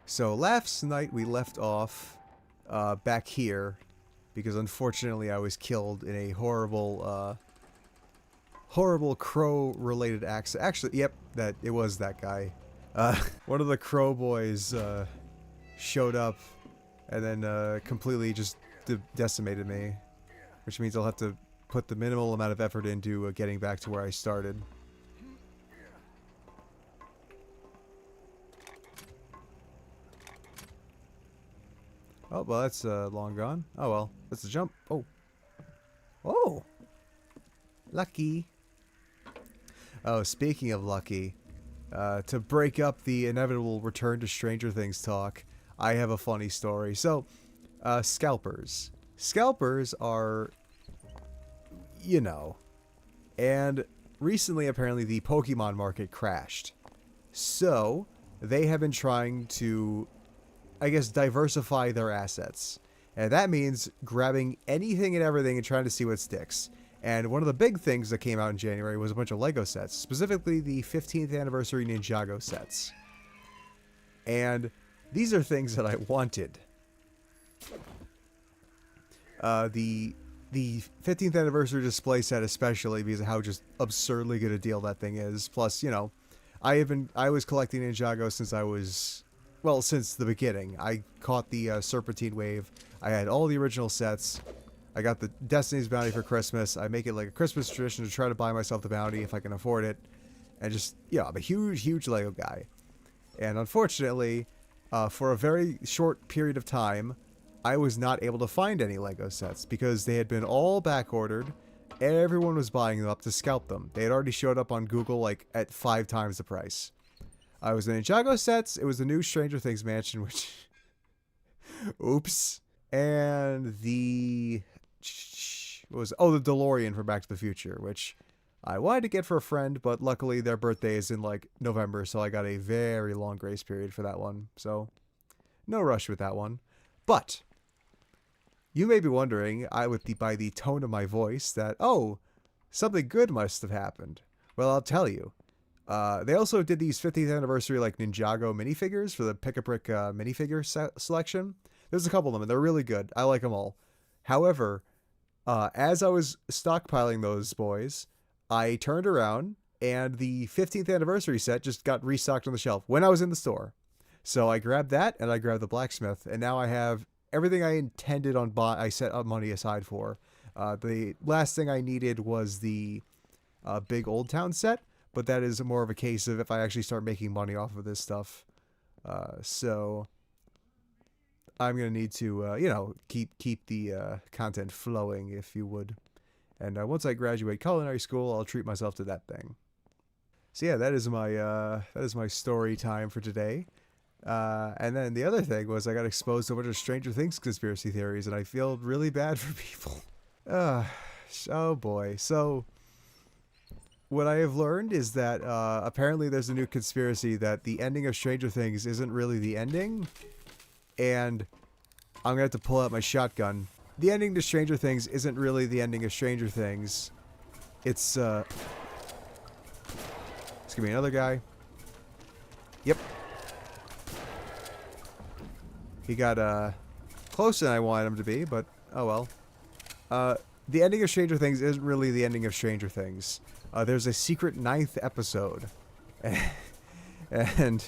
So last night we left off back here because unfortunately I was killed in a horrible crow-related accident. Actually, yep, it was that guy. One of the crow boys showed up and then completely just decimated me, which means I'll have to put the minimal amount of effort into getting back to where I started. Oh, well, that's long gone. Oh, well. That's a jump. Oh. Oh! Lucky. Oh, speaking of lucky, to break up the inevitable return to Stranger Things talk, I have a funny story. So, scalpers. Scalpers are, you know, and recently apparently the Pokemon market crashed. So, they have been trying to, I guess, diversify their assets. And that means grabbing anything and everything and trying to see what sticks. And one of the big things that came out in January was a bunch of Lego sets, specifically the 15th anniversary Ninjago sets. And these are things that I wanted. The 15th anniversary display set especially because of how just absurdly good a deal that thing is. Plus, you know, I was collecting Ninjago since I was, well, since the beginning. I caught the Serpentine wave. I had all the original sets. I got the Destiny's Bounty for Christmas. I make it like a Christmas tradition to try to buy myself the bounty if I can afford it. And just, yeah, I'm a huge Lego guy. And unfortunately, for a very short period of time, I was not able to find any Lego sets because they had been all back ordered. Everyone was buying them up to scalp them. They had already showed up on Google like at 5 times the price. I was the Ninjago sets. It was the new Stranger Things mansion, which... Oops. And the... What was... Oh, the DeLorean from Back to the Future, which I wanted to get for a friend, but luckily their birthday is in like November, so I got a very long grace period for that one. So, no rush with that one. But, you may be wondering, by the tone of my voice, that, oh, something good must have happened. Well, I'll tell you. They also did these 50th anniversary like Ninjago minifigures for the Pick-a-Brick minifigure selection. There's a couple of them, and they're really good. I like them all. However, as I was stockpiling those boys, I turned around, and the 15th anniversary set just got restocked on the shelf when I was in the store. So I grabbed that, and I grabbed the blacksmith, and now I have everything I intended on I set up money aside for. The last thing I needed was the big Old Town set, but that is more of a case of if I actually start making money off of this stuff. So I'm going to need to, you know, keep the content flowing, if you would. And once I graduate culinary school, I'll treat myself to that thing. So yeah, that is my story time for today. And then the other thing was I got exposed to a bunch of Stranger Things conspiracy theories, and I feel really bad for people. Oh boy. So what I have learned is that apparently there's a new conspiracy that the ending of Stranger Things isn't really the ending. And I'm going to have to pull out my shotgun. The ending to Stranger Things isn't really the ending of Stranger Things. It's going to be another guy. Yep. He got closer than I wanted him to be, but oh well. The ending of Stranger Things isn't really the ending of Stranger Things. There's a secret 9th episode. And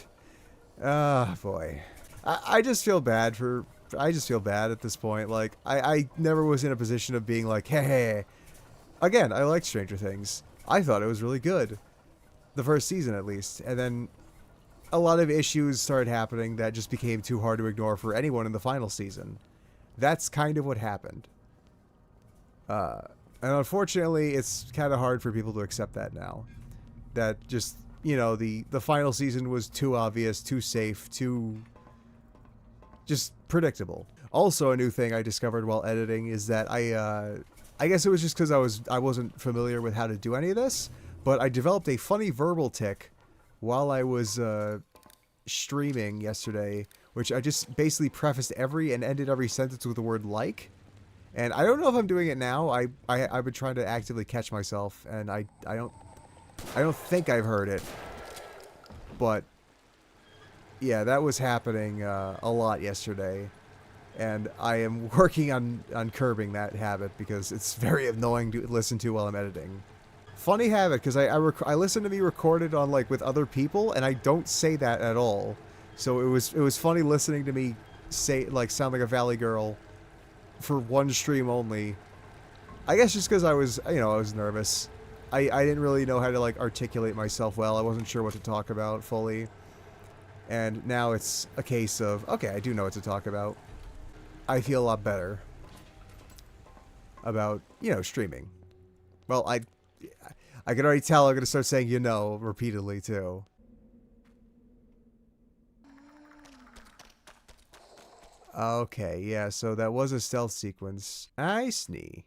boy. I just feel bad at this point. Like, I never was in a position of being like, hey. Again, I liked Stranger Things. I thought it was really good. The first season, at least. And then a lot of issues started happening that just became too hard to ignore for anyone in the final season. That's kind of what happened. And unfortunately, it's kind of hard for people to accept that now. That just, you know, the final season was too obvious, too safe, too just predictable. Also, a new thing I discovered while editing is that I guess it was just because I wasn't familiar with how to do any of this, but I developed a funny verbal tick while I was streaming yesterday, which I just basically prefaced every and ended every sentence with the word like. And I don't know if I'm doing it now. I've been trying to actively catch myself, and I don't think I've heard it. But Yeah, that was happening a lot yesterday. And I am working on curbing that habit because it's very annoying to listen to while I'm editing. Funny habit, because I listen to me recorded on like with other people, and I don't say that at all. So it was funny listening to me say like sound like a valley girl for one stream only. I guess just because I was I was nervous. I didn't really know how to like articulate myself well. I wasn't sure what to talk about fully. And now it's a case of okay, I do know what to talk about. I feel a lot better about streaming. Well, I can already tell I'm going to start saying repeatedly too. Okay, yeah, so that was a stealth sequence. I see.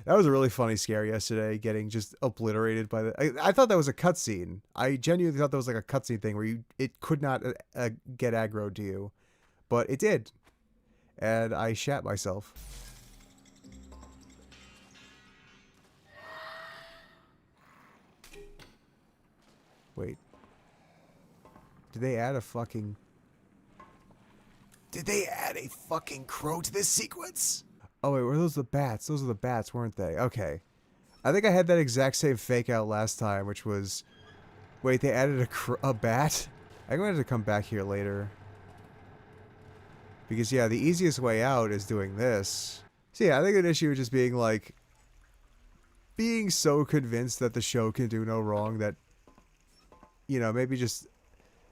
That was a really funny scare yesterday, getting just obliterated by the... I thought that was a cutscene. I genuinely thought that was like a cutscene thing where it could not get aggroed to you. But it did. And I shat myself. Wait. Did they add a fucking... Did they add a fucking crow to this sequence? Oh wait, were those the bats? Those are the bats, weren't they? Okay. I think I had that exact same fake out last time, which was... Wait, they added a bat? I'm going to have to come back here later. Because, yeah, the easiest way out is doing this. So, yeah, I think an issue is just being, like... Being so convinced that the show can do no wrong that... maybe just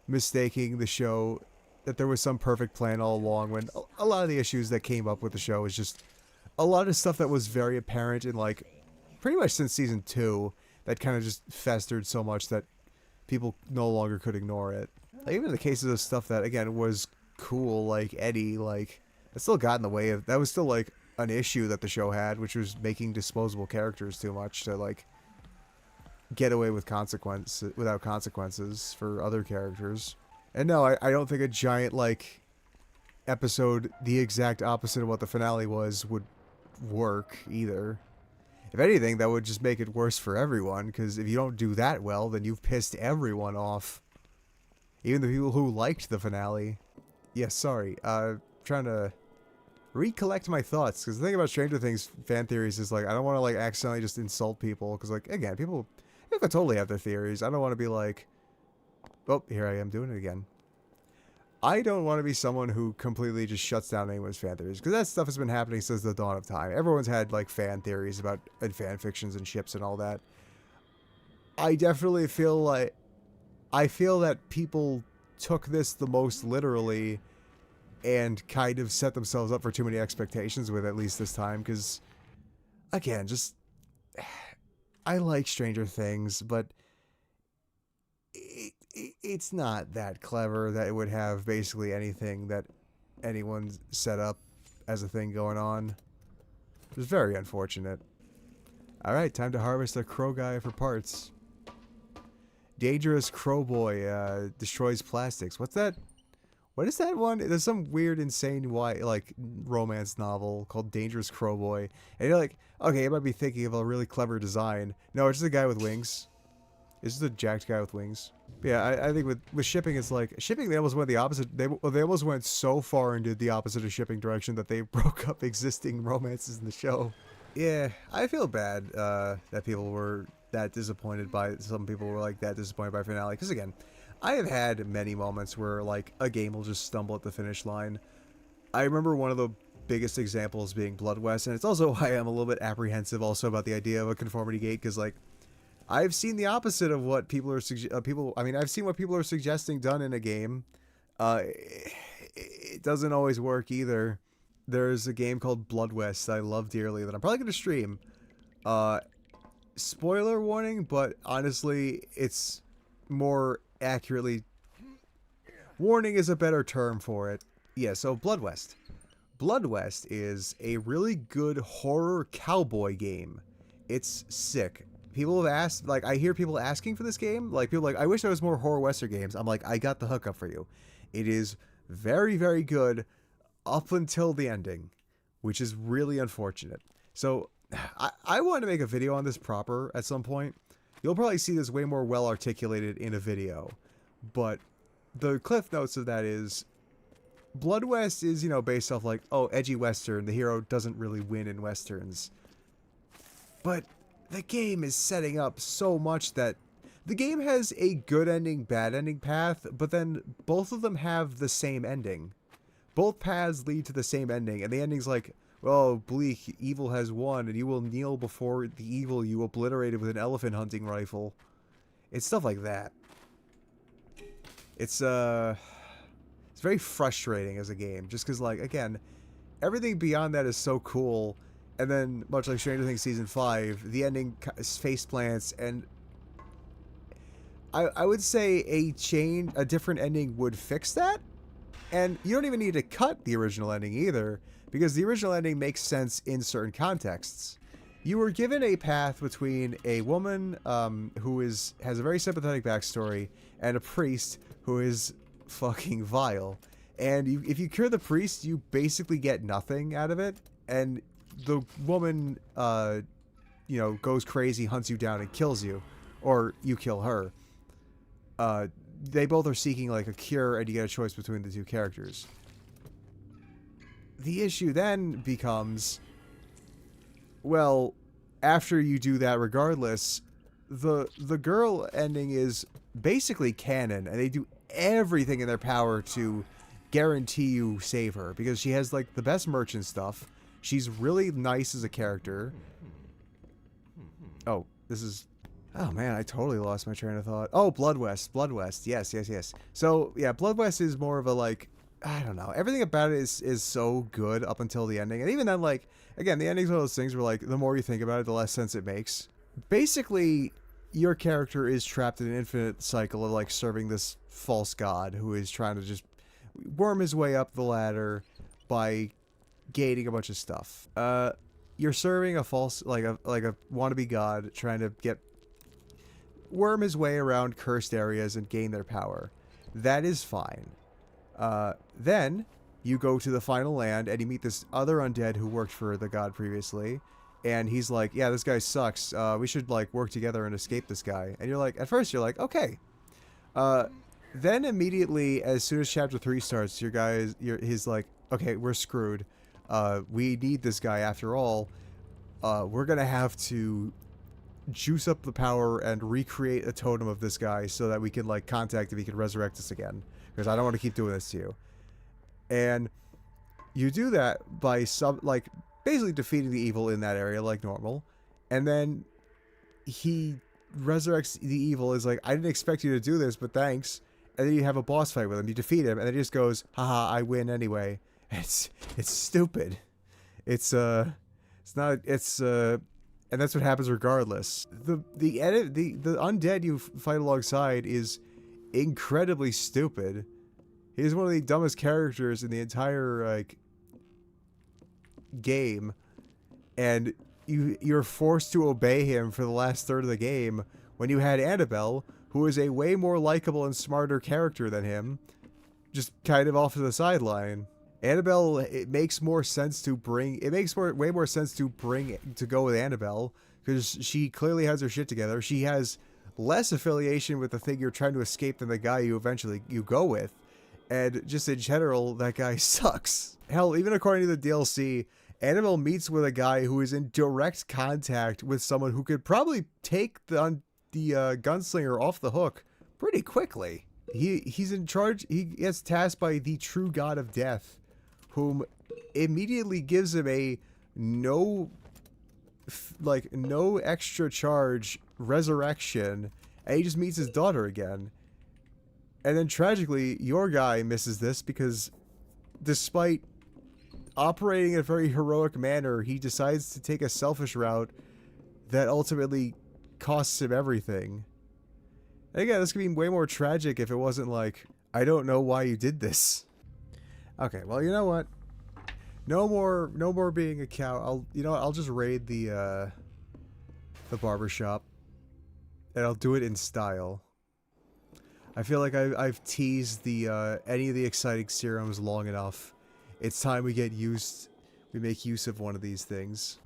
mistaking the show... That there was some perfect plan all along when a lot of the issues that came up with the show is just... A lot of stuff that was very apparent in, like... Pretty much since Season 2, that kind of just festered so much that people no longer could ignore it. Like, even in the cases of stuff that, again, was cool, like Eddie, like, it still got in the way of... That was still, like, an issue that the show had, which was making disposable characters too much to, like, get away with without consequences for other characters. And no, I don't think a giant, like, episode the exact opposite of what the finale was would work, either. If anything, that would just make it worse for everyone, because if you don't do that well, then you've pissed everyone off. Even the people who liked the finale. Yeah, sorry. Trying to recollect my thoughts, because the thing about Stranger Things fan theories is, like, I don't want to, like, accidentally just insult people, because, like, again, people can totally have their theories. I don't want to be like, oh, here I am doing it again. I don't want to be someone who completely just shuts down anyone's fan theories, because that stuff has been happening since the dawn of time. Everyone's had, like, fan theories about and fan fictions and ships and all that. I definitely feel like... I feel that people took this the most literally and kind of set themselves up for too many expectations with at least this time, because, again, just... I like Stranger Things, but... It's not that clever that it would have basically anything that anyone set up as a thing going on. It's very unfortunate. Alright, time to harvest a crow guy for parts. Dangerous Crow Boy destroys plastics. What's that? What is that one? There's some weird, insane, like, romance novel called Dangerous Crow Boy. And you're like, okay, you might be thinking of a really clever design. No, it's just a guy with wings. It's just a jacked guy with wings. But yeah, I think with shipping, it's like... Shipping, they almost went the opposite... They almost went so far into the opposite of shipping direction that they broke up existing romances in the show. Yeah, I feel bad that people were that disappointed by... Some people were, like, that disappointed by finale. Because, again, I have had many moments where, like, a game will just stumble at the finish line. I remember one of the biggest examples being Blood West, and it's also why I'm a little bit apprehensive also about the idea of a conformity gate, because, like... I've seen the opposite of what people are I've seen what people are suggesting done in a game. It doesn't always work either. There's a game called Blood West that I love dearly that I'm probably going to stream. Spoiler warning, but honestly, it's more accurately... Warning is a better term for it. Yeah, so Blood West. Blood West is a really good horror cowboy game. It's sick. People have asked, like, I hear people asking for this game. Like, people are like, I wish there was more horror western games. I'm like, I got the hookup for you. It is very, very good up until the ending, which is really unfortunate. So, I want to make a video on this proper at some point. You'll probably see this way more well articulated in a video. But the cliff notes of that is Blood West is, you know, based off like, oh, edgy Western. The hero doesn't really win in Westerns. But the game is setting up so much that the game has a good ending, bad ending path, but then both of them have the same ending. Both paths lead to the same ending, and the ending's like, well, bleak, evil has won, and you will kneel before the evil you obliterated with an elephant hunting rifle. It's stuff like that. It's very frustrating as a game, just because, like, again, everything beyond that is so cool, and then, much like Stranger Things Season 5, the ending face plants, and I would say a different ending would fix that, and you don't even need to cut the original ending either, because the original ending makes sense in certain contexts. You were given a path between a woman who has a very sympathetic backstory and a priest who is fucking vile. And if you cure the priest, you basically get nothing out of it. And the woman, you know, goes crazy, hunts you down, and kills you. Or you kill her. They both are seeking, like, a cure, and you get a choice between the two characters. The issue then becomes, well, after you do that regardless, the girl ending is basically canon, and they do everything in their power to guarantee you save her, because she has, like, the best merchant stuff. She's really nice as a character. Oh, this is... Oh, man, I totally lost my train of thought. Oh, Blood West. Blood West. Yes, yes, yes. So, yeah, Blood West is more of a, like... I don't know. Everything about it is so good up until the ending. And even then, like, again, the ending's one of those things where, like, the more you think about it, the less sense it makes. Basically, your character is trapped in an infinite cycle of, like, serving this false god who is trying to just worm his way up the ladder by gaining a bunch of stuff. You're serving a false, like a wannabe god trying to worm his way around cursed areas and gain their power. That is fine. Then you go to the final land and you meet this other undead who worked for the god previously, and he's like, yeah, this guy sucks, we should, like, work together and escape this guy. And you're like, at first you're like, okay. Then immediately, as soon as chapter 3 starts, he's like, okay, we're screwed. We need this guy after all. We're gonna have to juice up the power and recreate a totem of this guy so that we can, like, contact him, he can resurrect us again. Because I don't want to keep doing this to you. And you do that by basically defeating the evil in that area like normal. And then he resurrects the evil, is like, I didn't expect you to do this, but thanks. And then you have a boss fight with him. You defeat him, and then he just goes, haha, I win anyway. It's stupid. And that's what happens regardless. The undead you fight alongside is incredibly stupid. He's one of the dumbest characters in the entire, like, game, and you're forced to obey him for the last third of the game when you had Annabelle, who is a way more likable and smarter character than him, just kind of off to the sideline. Annabelle, it makes way more sense to go with Annabelle, because she clearly has her shit together. She has less affiliation with the thing you're trying to escape than the guy you eventually go with. And just in general, that guy sucks. Hell, even according to the DLC, Annabelle meets with a guy who is in direct contact with someone who could probably take the gunslinger off the hook pretty quickly. He's in charge. He gets tasked by the true god of death, whom immediately gives him a no extra charge resurrection, and he just meets his daughter again. And then tragically, your guy misses this because despite operating in a very heroic manner, he decides to take a selfish route that ultimately costs him everything. And again, this could be way more tragic if it wasn't like, I don't know why you did this. Okay, well, you know what? No more being a cow. I'll just raid the barbershop, and I'll do it in style. I feel like I've teased any of the exciting serums long enough. It's time we make use of one of these things.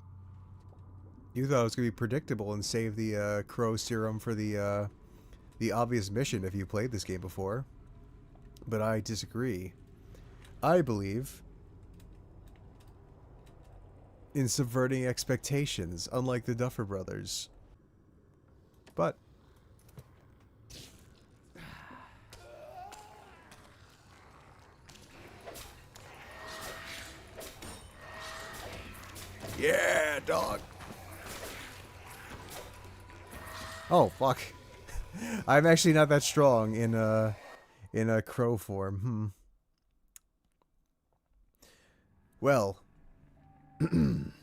You thought it was gonna be predictable and save the crow serum for the obvious mission if you played this game before. But I disagree. I believe in subverting expectations, unlike the Duffer Brothers. But yeah, dog. Oh fuck! I'm actually not that strong in a crow form. Well. When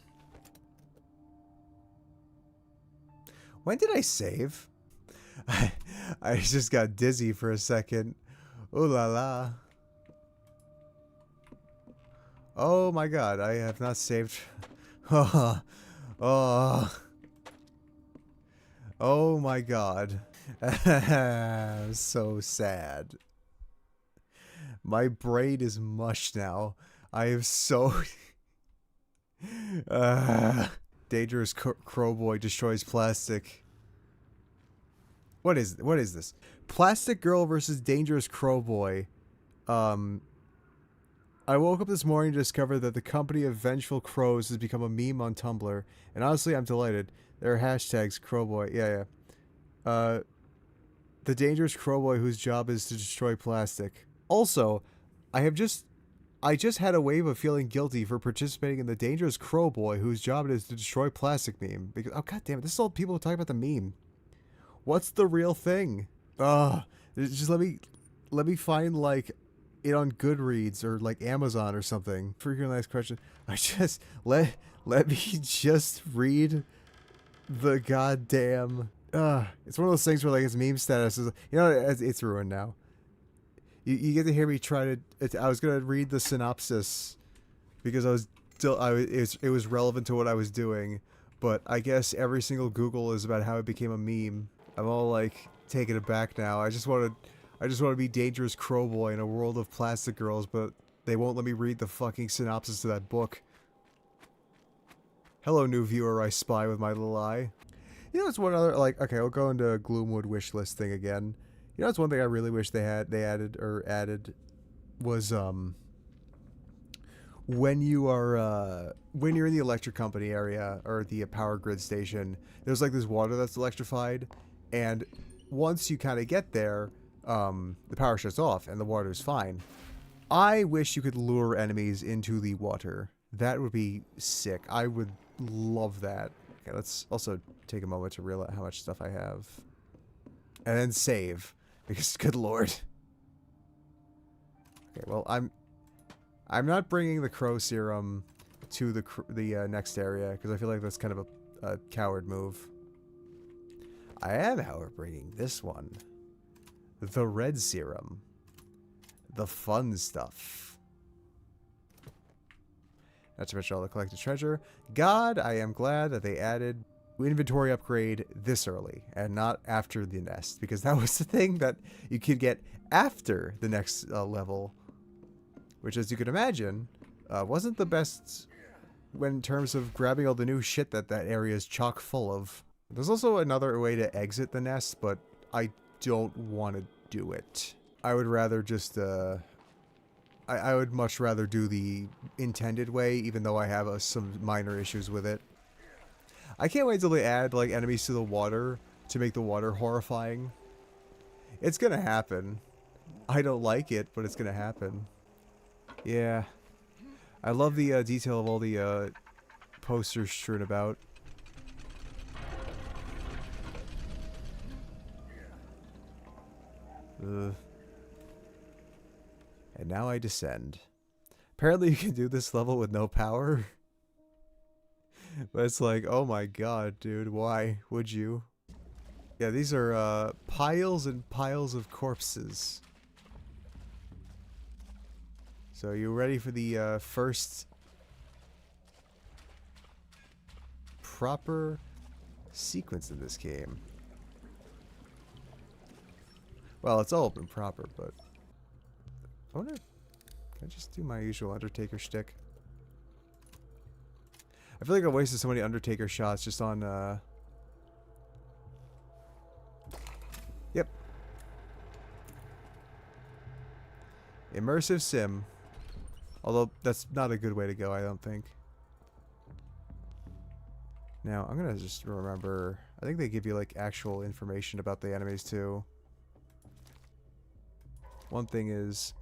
did I save? I just got dizzy for a second. Ooh la la. Oh my god, I have not saved. Oh. Oh. Oh my god. I'm so sad. My brain is mush now. I am so... Dangerous Crowboy destroys plastic. What is this? Plastic Girl versus Dangerous Crowboy. I woke up this morning to discover that the company of Vengeful Crows has become a meme on Tumblr, and honestly, I'm delighted. There are hashtags Crowboy. Yeah. The Dangerous Crowboy whose job is to destroy plastic. Also, I just had a wave of feeling guilty for participating in the Dangerous Crowboy whose job it is to destroy plastic meme. Because, oh god damn it, this is all people talking about the meme. What's the real thing? Just let me find like it on Goodreads or like Amazon or something. Freaking nice question. I just let me just read the goddamn. It's one of those things where like it's meme status is, you know, it's ruined now. You get to hear me try to. I was gonna read the synopsis because it was relevant to what I was doing, but I guess every single Google is about how it became a meme. I'm all like taking it back now. I just want to be Dangerous Crowboy in a world of plastic girls, but they won't let me read the fucking synopsis to that book. Hello, new viewer I spy with my little eye. You know, it's one other, like, okay, I'll go into Gloomwood wishlist thing again. You know, it's one thing I really wish they added was, when you're in the electric company area, or the power grid station, there's like this water that's electrified, and once you kind of get there, the power shuts off, and the water's fine. I wish you could lure enemies into the water. That would be sick. I would love that. Okay, let's also take a moment to realize how much stuff I have. And then save. Because, good lord. Okay, well, I'm not bringing the crow serum to the next area, because I feel like that's kind of a coward move. I am, however, bringing this one. The red serum. The fun stuff. Not to mention all the collected treasure. God, I am glad that they added inventory upgrade this early and not after the nest, because that was the thing that you could get after the next level, which, as you can imagine, wasn't the best in terms of grabbing all the new shit that area is chock full of. There's also another way to exit the nest, but I don't want to do it. I would rather just I would much rather do the intended way, even though I have some minor issues with it. I can't wait till they add like enemies to the water to make the water horrifying. It's gonna happen. I don't like it, but it's gonna happen. Yeah. I love the detail of all the posters strewn about. Ugh. And now I descend. Apparently you can do this level with no power. But it's like, oh my god, dude, why would you? Yeah, these are piles and piles of corpses. So you ready for the first proper sequence in this game? Well, it's all been proper, but I wonder, can I just do my usual Undertaker shtick? I feel like I wasted so many Undertaker shots just on, Yep. Immersive sim. Although, that's not a good way to go, I don't think. Now, I'm gonna just remember... I think they give you, like, actual information about the enemies, too. One thing is...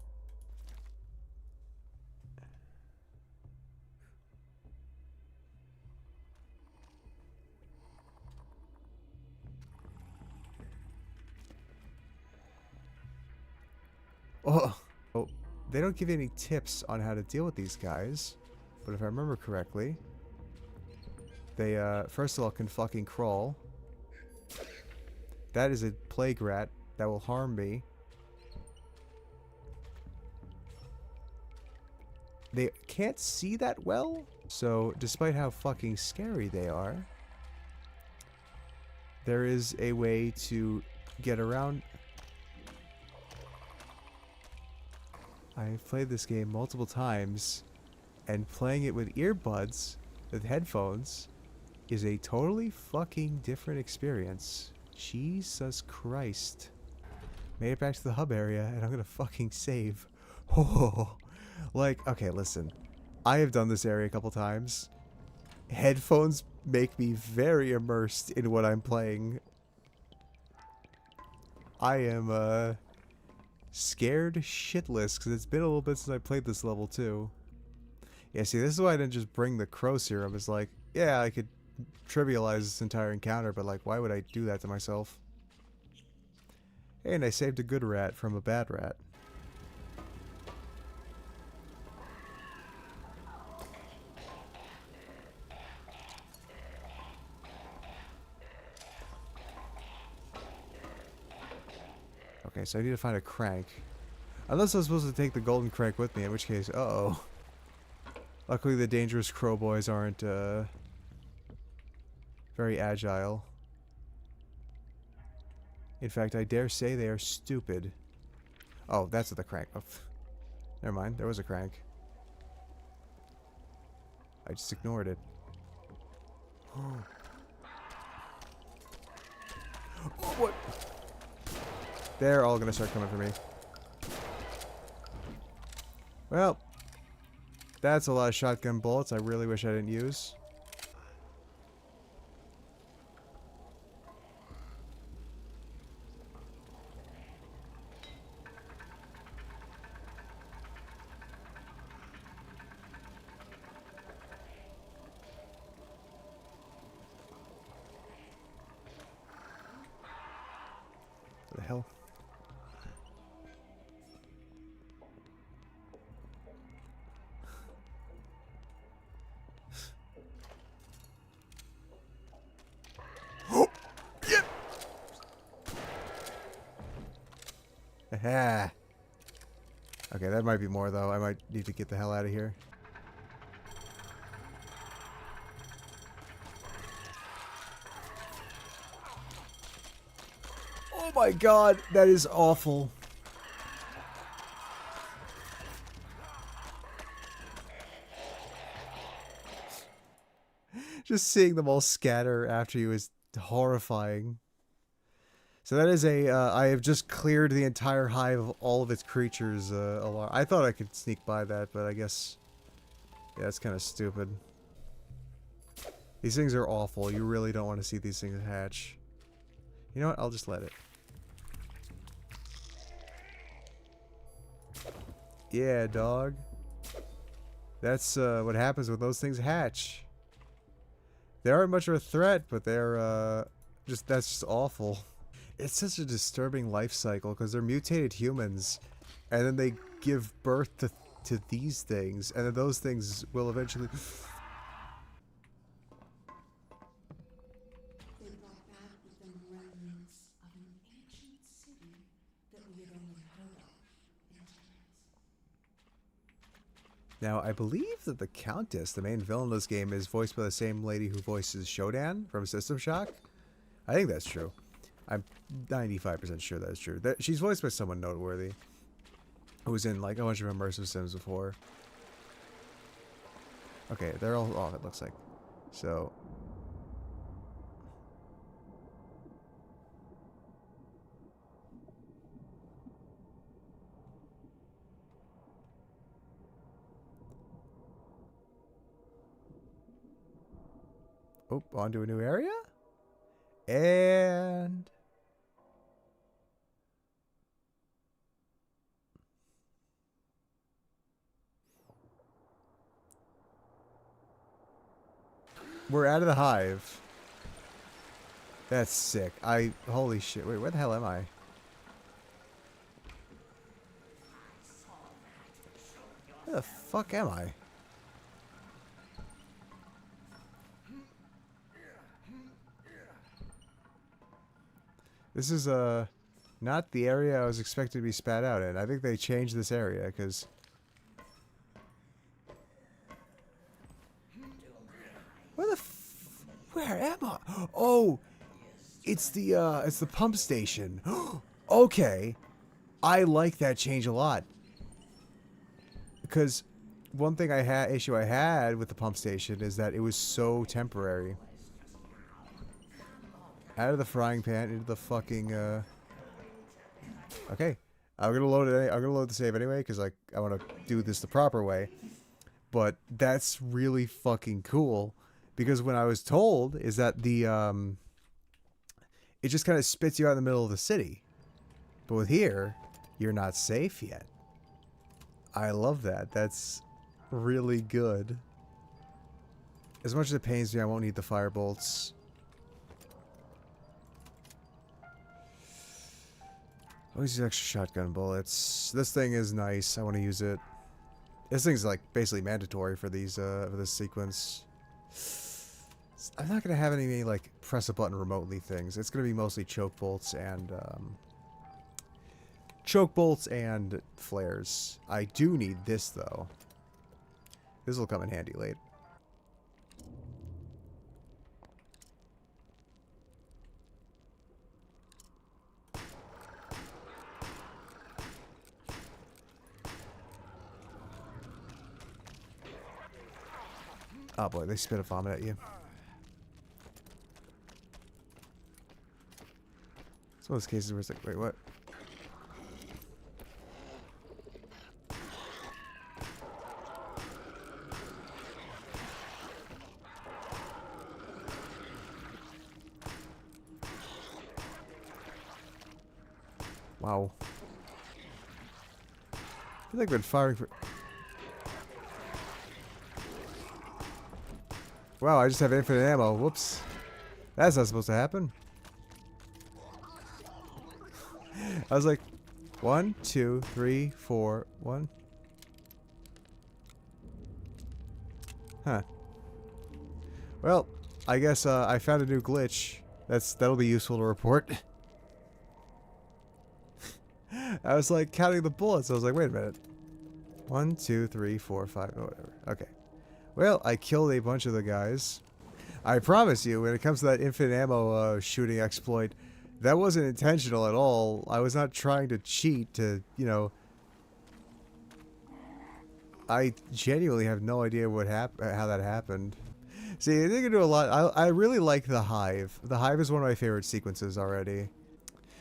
Oh! Oh, they don't give you any tips on how to deal with these guys. But if I remember correctly... They, first of all, can fucking crawl. That is a plague rat that will harm me. They can't see that well, so despite how fucking scary they are, there is a way to get around. I've played this game multiple times, and playing it with earbuds, with headphones, is a totally fucking different experience. Jesus Christ. Made it back to the hub area, and I'm gonna fucking save. Oh, like, okay, listen. I have done this area a couple times. Headphones make me very immersed in what I'm playing. I am, scared shitless, because it's been a little bit since I played this level, too. Yeah, see, this is why I didn't just bring the crow serum. It's like, yeah, I could trivialize this entire encounter, but, like, why would I do that to myself? Hey, and I saved a good rat from a bad rat. Okay, so I need to find a crank. Unless I was supposed to take the golden crank with me, in which case, uh-oh. Luckily the dangerous crow boys aren't, very agile. In fact, I dare say they are stupid. Oh, that's the crank. Oh, never mind, there was a crank. I just ignored it. Oh, what? They're all gonna start coming for me. Well, that's a lot of shotgun bullets I really wish I didn't use. What the hell? Aha. Okay, that might be more though. I might need to get the hell out of here. Oh my god, that is awful. Just seeing them all scatter after you is horrifying. So that is a, I have just cleared the entire hive of all of its creatures, alarm. I thought I could sneak by that, but I guess, yeah, that's kind of stupid. These things are awful. You really don't want to see these things hatch. You know what? I'll just let it. Yeah, dog. That's, what happens when those things hatch. They aren't much of a threat, but they're, that's just awful. It's such a disturbing life cycle because they're mutated humans and then they give birth to these things and then those things will eventually... They brought back with them remnants of an ancient city that we had only heard of in tales. Now, I believe that the Countess, the main villain of this game, is voiced by the same lady who voices Shodan from System Shock. I think that's true. I'm 95% sure that's true. She's voiced by someone noteworthy who was in like a bunch of immersive sims before. Okay, they're all off, it looks like. So... Oh, onto a new area? And... we're out of the hive. That's sick. Holy shit. Wait, where the hell am I? Where the fuck am I? This is, not the area I was expected to be spat out in. I think they changed this area, because... where am I? Oh! It's the pump station. Okay. I like that change a lot. Because one thing issue I had with the pump station is that it was so temporary. Out of the frying pan into the fucking okay. I'm gonna load the save anyway because I want to do this the proper way. But that's really fucking cool because when I was told is that the it just kind of spits you out in the middle of the city. But with here, you're not safe yet. I love that. That's really good. As much as it pains me, I won't need the fire bolts. Always use extra shotgun bullets. This thing is nice. I want to use it. This thing's like basically mandatory for these for this sequence. I'm not gonna have any like press a button remotely things. It's gonna be mostly choke bolts and flares. I do need this though. This will come in handy later. Oh boy, they spit a vomit at you. It's one of those cases where it's like, wait, what? Wow. I feel like I've been firing for... Wow, I just have infinite ammo. Whoops. That's not supposed to happen. I was like, 1, 2, 3, 4, 1. Huh. Well, I guess I found a new glitch. That'll be useful to report. I was like counting the bullets. I was like, wait a minute. 1, 2, 3, 4, 5, oh, whatever. Okay. Well, I killed a bunch of the guys. I promise you, when it comes to that infinite ammo shooting exploit, that wasn't intentional at all. I was not trying to cheat to, you know... I genuinely have no idea how that happened. See, they can do a lot. I really like the hive. The hive is one of my favorite sequences already.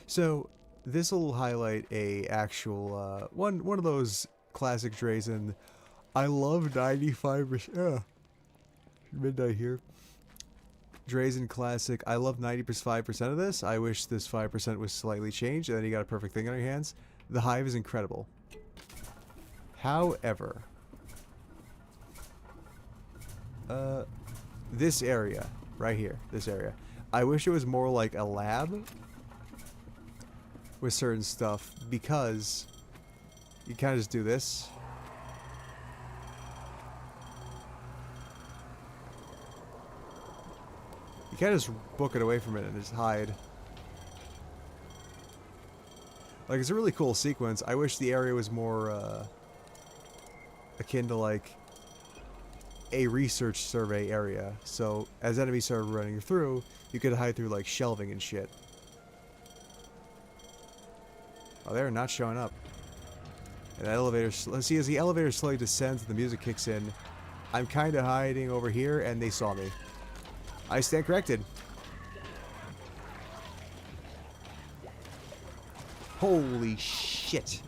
So, this will highlight a actual, one of those classic Drazen. I love 95%. Midnight here. Drazen classic. I love 95% of this. I wish this 5% was slightly changed, and then you got a perfect thing on your hands. The hive is incredible. However, this area right here, this area, I wish it was more like a lab with certain stuff because you kind of just do this. You can't just book it away from it and just hide. Like, it's a really cool sequence. I wish the area was more, akin to, like, a research survey area. So, as enemies started running through, you could hide through, like, shelving and shit. Oh, they're not showing up. And that elevator... Let's see, as the elevator slowly descends and the music kicks in, I'm kind of hiding over here, and they saw me. I stand corrected. Holy shit.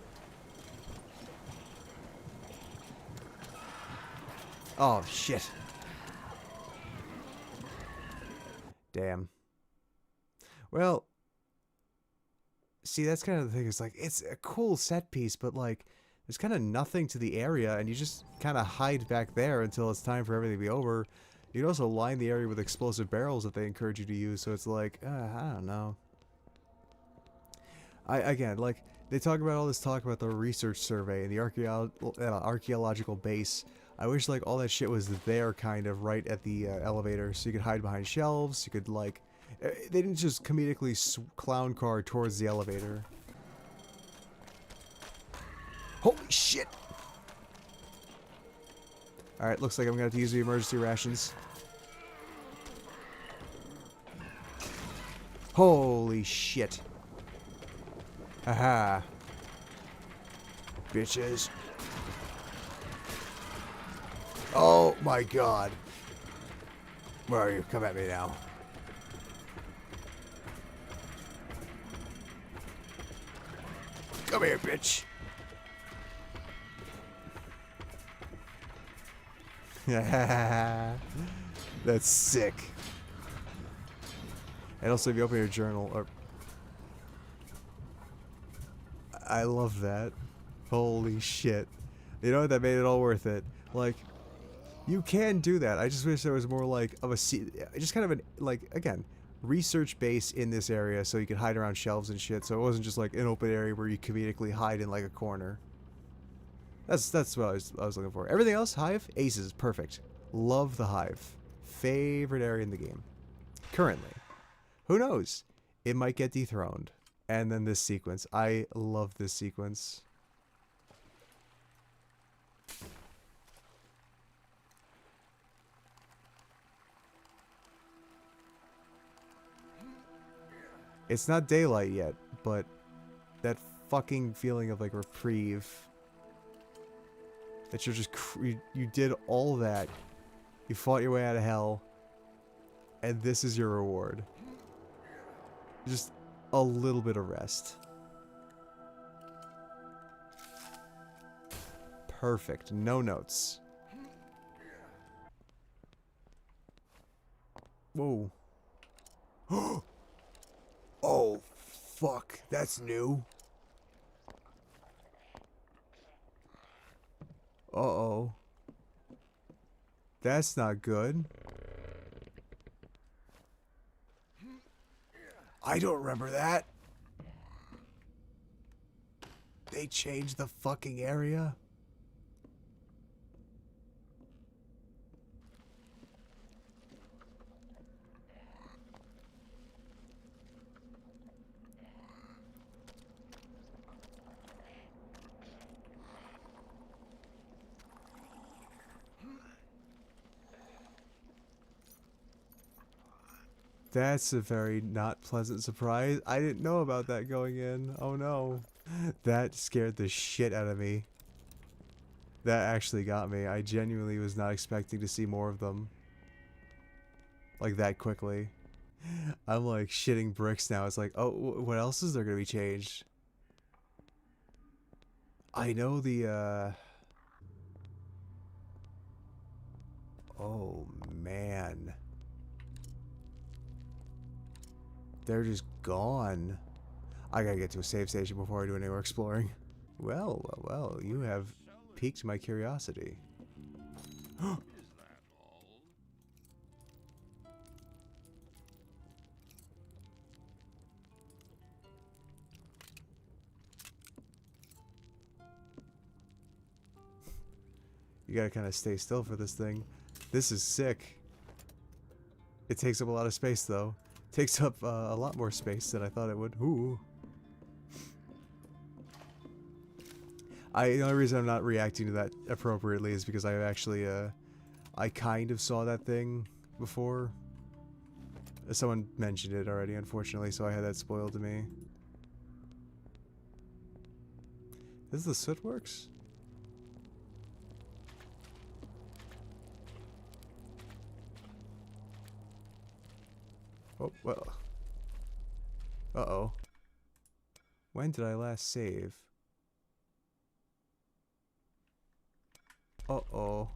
Oh, shit. Damn. Well, see, that's kind of the thing. It's like, it's a cool set piece, but like, there's kind of nothing to the area, and you just kind of hide back there until it's time for everything to be over. You can also line the area with explosive barrels that they encourage you to use, so it's like, I don't know. Again, like, they talk about all this talk about the research survey and the archaeological base. I wish, like, all that shit was there, kind of, right at the elevator, so you could hide behind shelves, you could, like... They didn't just comedically clown car towards the elevator. Holy shit! Alright, looks like I'm gonna have to use the emergency rations. Holy shit. Haha. Bitches. Oh my god. Where are you? Come at me now. Come here, bitch. That's sick. And also, if you open your journal, or I love that. Holy shit. You know what? That made it all worth it. Like, you can do that. I just wish there was more like of a just kind of an like again research base in this area so you could hide around shelves and shit. So it wasn't just like an open area where you comedically hide in like a corner. That's what I was looking for. Everything else, Hive, aces, perfect. Love the Hive. Favorite area in the game. Currently. Who knows? It might get dethroned. And then this sequence. I love this sequence. It's not daylight yet, but that fucking feeling of like reprieve. That you're just you did all that. You fought your way out of hell. And this is your reward. Just a little bit of rest. Perfect. No notes. Whoa. Oh, fuck. That's new. Uh-oh. That's not good. I don't remember that. They changed the fucking area? That's a very not pleasant surprise. I didn't know about that going in. Oh no. That scared the shit out of me. That actually got me. I genuinely was not expecting to see more of them. Like that quickly. I'm like shitting bricks now. It's like, oh, what else is there gonna be changed? I know the, oh, man. They're just gone. I gotta get to a save station before I do any more exploring. Well, well, you have piqued my curiosity. You gotta kind of stay still for this thing. This is sick. It takes up a lot of space, though. Takes up a lot more space than I thought it would. Ooh. The only reason I'm not reacting to that appropriately is because I actually, I kind of saw that thing before. Someone mentioned it already, unfortunately, so I had that spoiled to me. This is the soot works? Oh, well. Uh-oh. When did I last save? Uh-oh.